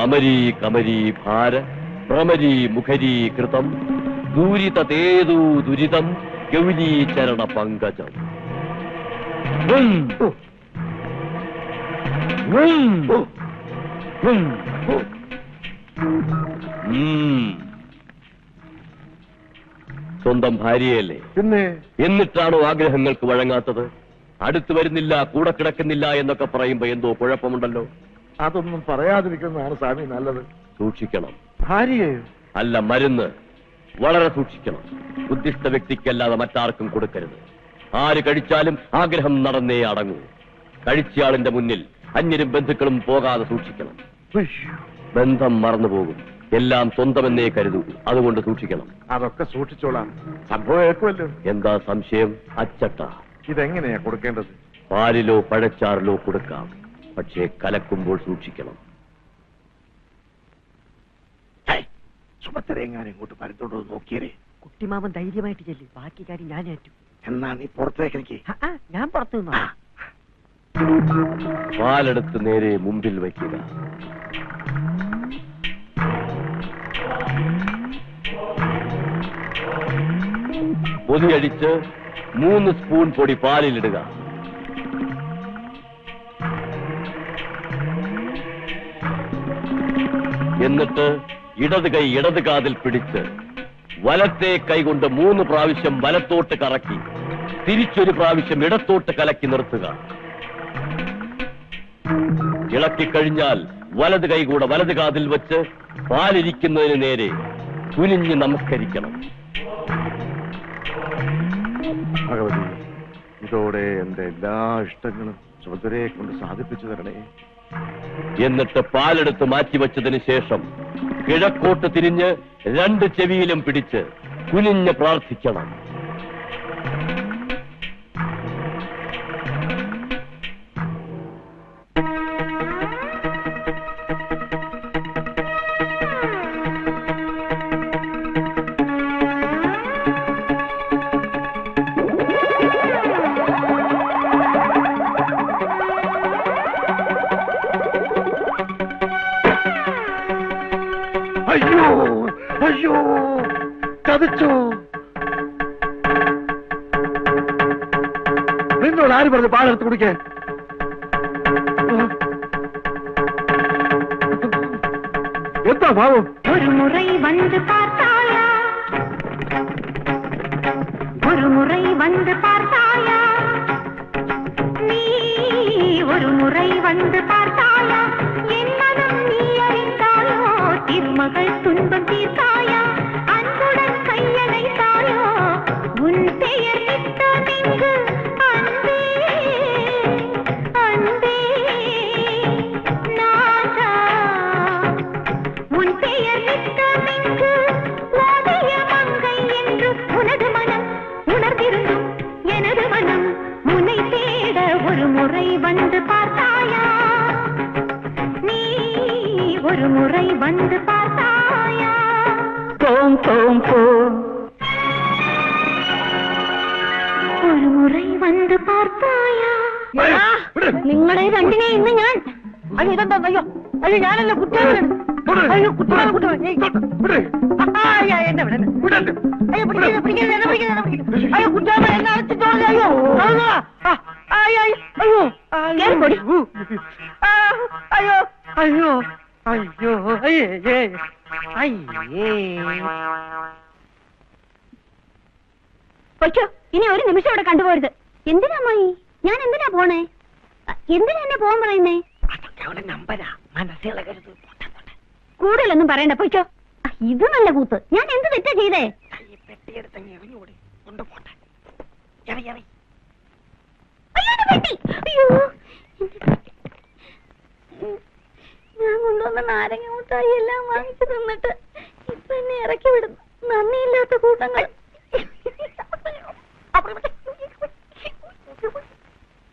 അമരീ കമരീ ഭാര ഭ്രമരീ മുഖരീ കൃതം ദൂരിതേതു ദുരിതം ഗൗരീ ചരണ പങ്കജം. സ്വന്തം ഭാര്യയല്ലേ, പിന്നെ എന്നിട്ടാണോ ആഗ്രഹങ്ങൾക്ക് വഴങ്ങാത്തത്? അടുത്തു വരുന്നില്ല, കൂടെ കിടക്കുന്നില്ല എന്നൊക്കെ പറയുമ്പോ എന്തോ കുഴപ്പമുണ്ടല്ലോ. അതൊന്നും പറയാതിരിക്കുന്നതാണ് സ്വാമി നല്ലത്. സൂക്ഷിക്കണം. ഭാര്യയെയോ? അല്ല, മരുന്ന് വളരെ സൂക്ഷിക്കണം. ബുദ്ധിസ്ഥ വ്യക്തിക്കല്ലാതെ മറ്റാർക്കും കൊടുക്കരുത്. ആര് കഴിച്ചാലും ആഗ്രഹം നടന്നേ അടങ്ങൂ. കഴിച്ചയാളിന്റെ മുന്നിൽ അന്യരും ബന്ധുക്കളും പോകാതെ സൂക്ഷിക്കണം. ബന്ധം മറന്നുപോകും. എല്ലാം സ്വന്തമെന്നേ കരുതൂ. അതുകൊണ്ട് സൂക്ഷിക്കണം. അതൊക്കെ സൂക്ഷിച്ചോളാം. സംഭവം ഏക്കുമല്ലോ. എന്താ സംശയം? അച്ചട്ട. ഇതെങ്ങനെയാ കൊടുക്കേണ്ടത്? പാലിലോ പഴച്ചാറിലോ കൊടുക്കാം, പക്ഷേ കലക്കുമ്പോൾ സൂക്ഷിക്കണം. സുഭദ്രയെങ്ങാനും ഇങ്ങോട്ട് പരത്തോണ്ടോ നോക്കിയേ. കുട്ടിമാമൻ ധൈര്യമായിട്ട് ചെല്ലി, ബാക്കി കാര്യം ഞാൻ ഏറ്റു. എന്നാ നീ പുറത്തേക്ക് എനിക്ക്. ഞാൻ പുറത്തു നിന്നോ. പാലെടുത്ത് നേരെ മുമ്പിൽ വയ്ക്കുക. പൊതിയടിച്ച് 3 സ്പൂൺ പൊടി പാലിലിടുക. എന്നിട്ട് ഇടത് കൈ ഇടത് കാതിൽ പിടിച്ച് വലത്തെ കൈ കൊണ്ട് 3 പ്രാവശ്യം വലത്തോട്ട് കറക്കി തിരിച്ചൊരു പ്രാവശ്യം ഇടത്തോട്ട് കലക്കി നിർത്തുക. ഇളക്കിക്കഴിഞ്ഞാൽ വലത് കൈ കൂടെ വലത് കാതിൽ വെച്ച് പാലിരിക്കുന്നതിന് നേരെ കുനിഞ്ഞ് നമസ്കരിക്കണം. ഭഗവതി, ഇതോടെ എന്റെ എല്ലാ ഇഷ്ടങ്ങളും സുഭദ്രയെ കൊണ്ട് സാധിപ്പിച്ചു തരണേ. എന്നിട്ട് പാലെടുത്ത് മാറ്റിവെച്ചതിന് ശേഷം കിഴക്കോട്ട് തിരിഞ്ഞ് 2 ചെവിയിലും പിടിച്ച് കുനിഞ്ഞ് പ്രാർത്ഥിക്കണം. അയ്യോ അയ്യോ, ചതിച്ചു. നിന്നോട് ആര് പറഞ്ഞു പാലെടുത്ത് കുടിക്കാൻ? എന്താ ഭാവം? ഒരു മുறை வந்து பார்த்தாயா, ஒரு முறை வந்து பார்த்தாயா, நீ ஒரு முறை வந்து பார்த்தாயா, என் மனம் நீ அறிந்தாயோ, திருமகள் துன்பம் தீர்த்தாயா, அன்புடன் கையணைத்தாயோ, உன் பெயர் நித்தமிங்கு அன்பே அன்பே நாதா, உன் பெயர் நித்தமிங்கு ஓதிய மங்கை என்று உனது மனம் உணர்ந்திருந்தும் எனது மனம் உன்னை தேட ஒரு முறை வந்து பார்த்தாயா, நீ ஒரு முறை வந்து பார்த்தாயா. போம் போம் போம், ഒരു മുறை വന്ന് പാർത്തായാ. നിങ്ങളെ രണ്ടിനെ ഇന്ന് ഞാൻ. അയ്യോ ഇതെന്താ? അയ്യോ അയ്യോ, ഞാനല്ല കുറ്റവാളി. അയ്യോ കുറ്റവാളി കുറ്റവാളി. അയ്യോ എന്നെ വിട. അയ്യോ പിടിക്കരുത് പിടിക്കരുത്, എന്നെ പിടിക്കരുത്, എന്നെ പിടിക്കരുത്. അയ്യോ കുറ്റവാളി എന്നെ അടച്ചിട്ടോ. അയ്യോ അയ്യോ അയ്യോ അയ്യോ അയ്യോ അയ്യോ അയ്യോ അയ്യേ അയ്യേ. പൊയ്ക്കോ, ഇനി ഒരു നിമിഷം ഇവിടെ കണ്ടുപോരുത്. എന്തിനാ അമ്മായി? ഞാൻ എന്തിനാ പോണേ? എന്തിനാ എന്നെ പോകാൻ പറയുന്നേ? നമ്പരാ, മനസ്സിലെ കരുത്. കൂടുതലൊന്നും പറയണ്ട, പൊയ്ക്കോ. ഇത് നല്ല കൂത്ത്. ഞാൻ എന്ത് തെറ്റാ ചെയ്തേ? പെട്ടിയെടുത്തങ്ങ് എറിഞ്ഞുകൂടി കൊണ്ടുപോട്ടെ. എറി എറി. ഞാൻ കൊണ്ടുവന്ന നാരങ്ങ മുട്ടായി എല്ലാം വാങ്ങിച്ചു തിന്നിട്ട് ഇപ്പൊ എന്നെ ഇറക്കി വിടുന്നു. നന്ദിയില്ലാത്ത കൂട്ടങ്ങൾ.